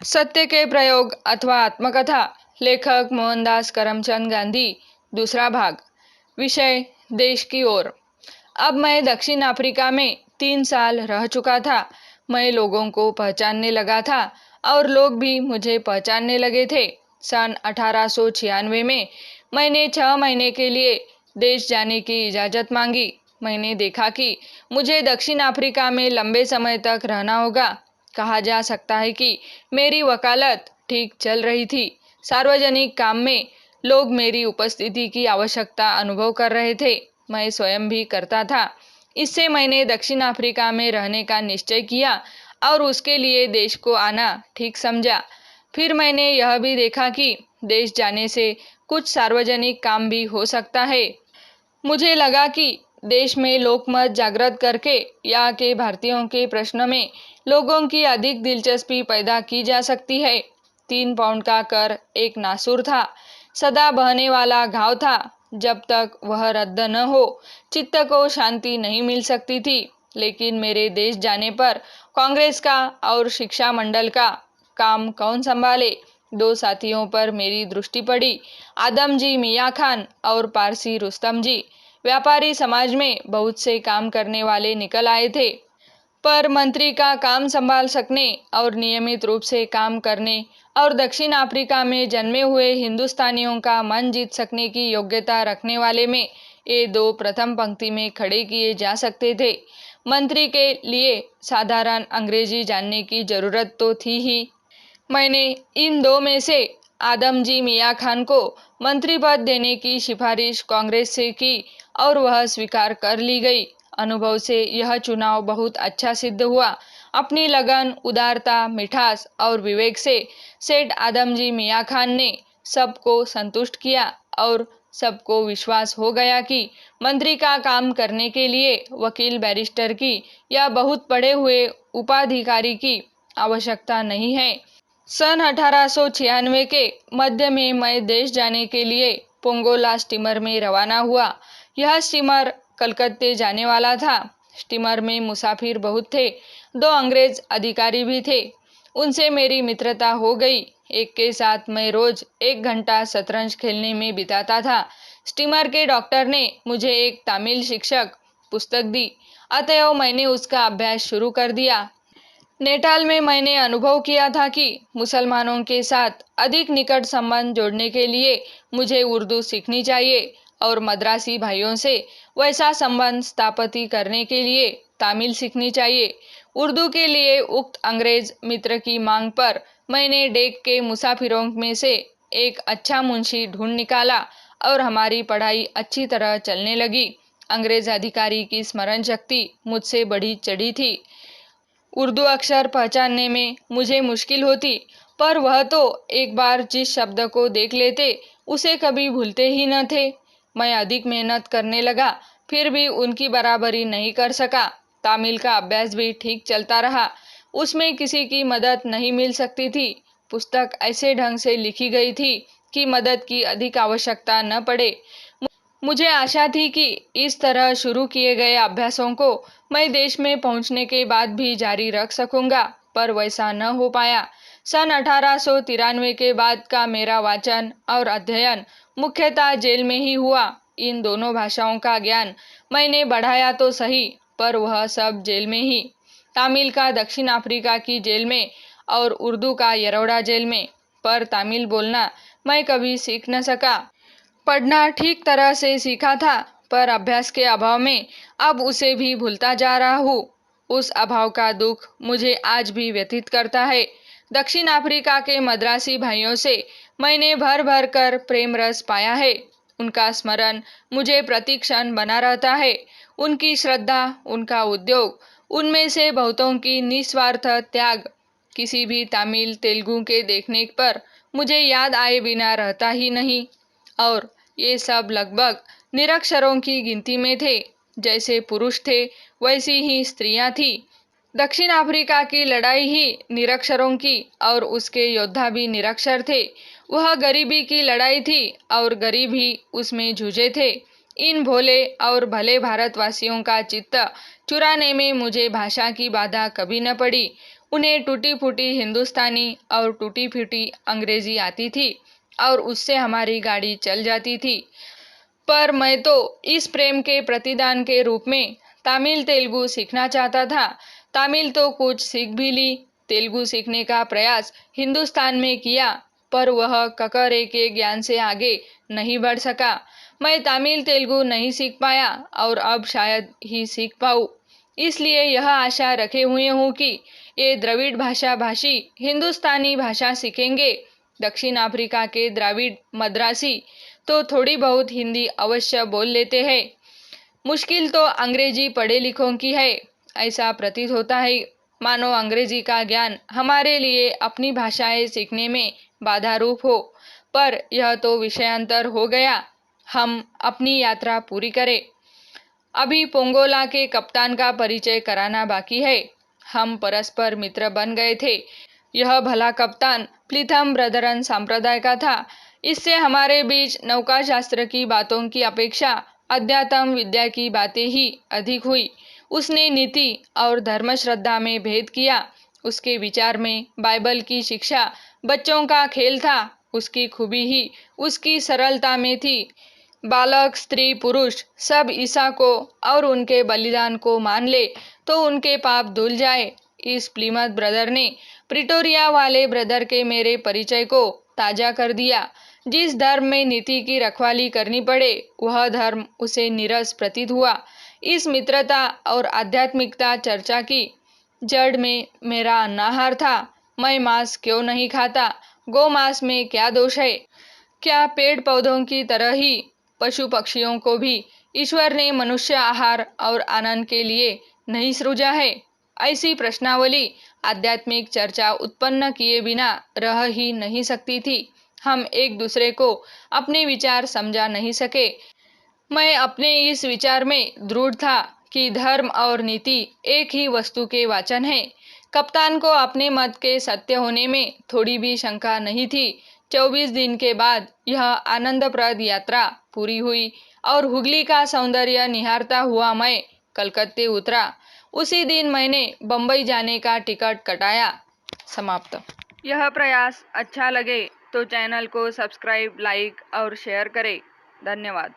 सत्य के प्रयोग अथवा आत्मकथा। लेखक मोहनदास करमचंद गांधी। दूसरा भाग। विषय देश की ओर। अब मैं दक्षिण अफ्रीका में 3 साल रह चुका था। मैं लोगों को पहचानने लगा था और लोग भी मुझे पहचानने लगे थे। सन 1896 में मैंने 6 महीने के लिए देश जाने की इजाज़त मांगी। मैंने देखा कि मुझे दक्षिण अफ्रीका में लंबे समय तक रहना होगा। कहा जा सकता है कि मेरी वकालत ठीक चल रही थी। सार्वजनिक काम में लोग मेरी उपस्थिति की आवश्यकता अनुभव कर रहे थे। मैं स्वयं भी करता था। इससे मैंने दक्षिण अफ्रीका में रहने का निश्चय किया और उसके लिए देश को आना ठीक समझा। फिर मैंने यह भी देखा कि देश जाने से कुछ सार्वजनिक काम भी हो सकता है। मुझे लगा कि देश में लोकमत जागृत करके यहाँ के भारतीयों के प्रश्न में लोगों की अधिक दिलचस्पी पैदा की जा सकती है। 3 पाउंड का कर एक नासूर था, सदा बहने वाला घाव था। जब तक वह रद्द न हो चित्त को शांति नहीं मिल सकती थी। लेकिन मेरे देश जाने पर कांग्रेस का और शिक्षा मंडल का काम कौन संभाले? 2 साथियों पर मेरी दृष्टि पड़ी, आदम जी मियाँ खान और पारसी रुस्तम जी। व्यापारी समाज में बहुत से काम करने वाले निकल आए थे, पर मंत्री का काम संभाल सकने और नियमित रूप से काम करने और दक्षिण अफ्रीका में जन्मे हुए हिंदुस्तानियों का मन जीत सकने की योग्यता रखने वाले में ये 2 प्रथम पंक्ति में खड़े किए जा सकते थे। मंत्री के लिए साधारण अंग्रेजी जानने की जरूरत तो थी ही। मैंने इन 2 में से आदम जी मियाँ खान को मंत्री पद देने की सिफारिश कांग्रेस से की और वह स्वीकार कर ली गई। अनुभव से यह चुनाव बहुत अच्छा सिद्ध हुआ। अपनी लगन, उदारता, मिठास और विवेक से सेठ आदम जी मियाँ खान ने सबको संतुष्ट किया और सबको विश्वास हो गया कि मंत्री का काम करने के लिए वकील, बैरिस्टर की या बहुत पढ़े हुए उपाधिकारी की आवश्यकता नहीं है। सन 1896 के मध्य में मैं देश जाने के लिए पोंगोला स्टीमर में रवाना हुआ। यह स्टीमर कलकत्ते जाने वाला था। स्टीमर में मुसाफिर बहुत थे। 2 अंग्रेज अधिकारी भी थे। उनसे मेरी मित्रता हो गई। एक के साथ मैं रोज 1 घंटा शतरंज खेलने में बिताता था। स्टीमर के डॉक्टर ने मुझे एक तमिल शिक्षक पुस्तक दी, अतएव मैंने उसका अभ्यास शुरू कर दिया। नेटाल में मैंने अनुभव किया था कि मुसलमानों के साथ अधिक निकट संबंध जोड़ने के लिए मुझे उर्दू सीखनी चाहिए और मद्रासी भाइयों से वैसा संबंध स्थापित करने के लिए तमिल सीखनी चाहिए। उर्दू के लिए उक्त अंग्रेज मित्र की मांग पर मैंने डेक के मुसाफिरों में से एक अच्छा मुंशी ढूंढ निकाला और हमारी पढ़ाई अच्छी तरह चलने लगी। अंग्रेज अधिकारी की स्मरण शक्ति मुझसे बढ़ी चढ़ी थी। उर्दू अक्षर पहचानने में मुझे मुश्किल होती, पर वह तो एक बार जिस शब्द को देख लेते उसे कभी भूलते ही न थे। मैं अधिक मेहनत करने लगा, फिर भी उनकी बराबरी नहीं कर सका। तमिल का अभ्यास भी ठीक चलता रहा, उसमें किसी की मदद नहीं मिल सकती थी। पुस्तक ऐसे ढंग से लिखी गई थी कि मदद की अधिक आवश्यकता न पड़े। मुझे आशा थी कि इस तरह शुरू किए गए अभ्यासों को मैं देश में पहुंचने के बाद भी जारी रख सकूंगा, पर वैसा न हो पाया। सन 1893 के बाद का मेरा वाचन और अध्ययन मुख्यतः जेल में ही हुआ। इन दोनों भाषाओं का ज्ञान मैंने बढ़ाया तो सही, पर वह सब जेल में ही। तमिल का दक्षिण अफ्रीका की जेल में और उर्दू का यरोड़ा जेल में, पर तमिल बोलना मैं कभी सीख न सका। पढ़ना ठीक तरह से सीखा था, पर अभ्यास के अभाव में अब उसे भी भूलता जा रहा हूँ। उस अभाव का दुख मुझे आज भी व्यथित करता है। दक्षिण अफ्रीका के मद्रासी भाइयों से मैंने भर भर कर प्रेम रस पाया है। उनका स्मरण मुझे प्रतिक्षण बना रहता है। उनकी श्रद्धा, उनका उद्योग, उनमें से बहुतों की निस्वार्थ त्याग किसी भी तमिल, तेलुगु के देखने पर मुझे याद आए बिना रहता ही नहीं। और ये सब लगभग निरक्षरों की गिनती में थे। जैसे पुरुष थे वैसी ही स्त्रियां थी। दक्षिण अफ्रीका की लड़ाई ही निरक्षरों की और उसके योद्धा भी निरक्षर थे। वह गरीबी की लड़ाई थी और गरीब ही उसमें जूझे थे। इन भोले और भले भारतवासियों का चित्त चुराने में मुझे भाषा की बाधा कभी न पड़ी। उन्हें टूटी फूटी हिंदुस्तानी और टूटी फूटी अंग्रेजी आती थी और उससे हमारी गाड़ी चल जाती थी। पर मैं तो इस प्रेम के प्रतिदान के रूप में तमिल तेलुगु सीखना चाहता था। तमिल तो कुछ सीख भी ली, तेलुगु सीखने का प्रयास हिंदुस्तान में किया, पर वह ककरे के ज्ञान से आगे नहीं बढ़ सका। मैं तमिल तेलुगु नहीं सीख पाया और अब शायद ही सीख पाऊँ। इसलिए यह आशा रखे हुए हूँ कि ये द्रविड़ भाषा भाषी हिंदुस्तानी भाषा सीखेंगे। दक्षिण अफ्रीका के द्राविड़ मद्रासी तो थोड़ी बहुत हिंदी अवश्य बोल लेते हैं। मुश्किल तो अंग्रेजी पढ़े लिखों की है, ऐसा प्रतीत होता है। मानो अंग्रेजी का ज्ञान हमारे लिए अपनी भाषाएं सीखने में बाधा रूप हो। पर यह तो विषयांतर हो गया। हम अपनी यात्रा पूरी करें। अभी पोंगोला के कप्तान का परिचय कराना बाकी है। हम परस्पर मित्र बन गए थे। यह भला कप्तान प्लीथम ब्रदरन संप्रदाय का था। इससे हमारे बीच नौकाशास्त्र की बातों की अपेक्षा अध्यात्म विद्या की बातें ही अधिक हुई। उसने नीति और धर्म श्रद्धा में भेद किया। उसके विचार में बाइबल की शिक्षा बच्चों का खेल था। उसकी खूबी ही उसकी सरलता में थी। बालक स्त्री पुरुष सब ईसा को और उनके बलिदान को मान ले तो उनके पाप धुल जाए। इस प्लीमथ ब्रदर ने प्रिटोरिया वाले ब्रदर के मेरे परिचय को ताजा कर दिया। जिस धर्म में नीति की रखवाली करनी पड़े वह धर्म उसे नीरस प्रतीत हुआ। इस मित्रता और आध्यात्मिकता चर्चा की जड़ में मेरा अन्नाहार था। मैं मांस क्यों नहीं खाता? गौ मांस में क्या दोष है? क्या पेड़ पौधों की तरह ही पशु पक्षियों को भी ईश्वर ने मनुष्य आहार और आनंद के लिए नहीं सृजा है? ऐसी प्रश्नावली आध्यात्मिक चर्चा उत्पन्न किए बिना रह ही नहीं सकती थी। हम एक दूसरे को अपने विचार समझा नहीं सके। मैं अपने इस विचार में दृढ़ था कि धर्म और नीति एक ही वस्तु के वाचन है। कप्तान को अपने मत के सत्य होने में थोड़ी भी शंका नहीं थी। 24 दिन के बाद यह आनंदप्रद यात्रा पूरी हुई और हुगली का सौंदर्य निहारता हुआ मैं कलकत्ते उतरा। उसी दिन मैंने बम्बई जाने का टिकट कटाया। समाप्त। यह प्रयास अच्छा लगे तो चैनल को सब्सक्राइब, लाइक और शेयर करें। धन्यवाद।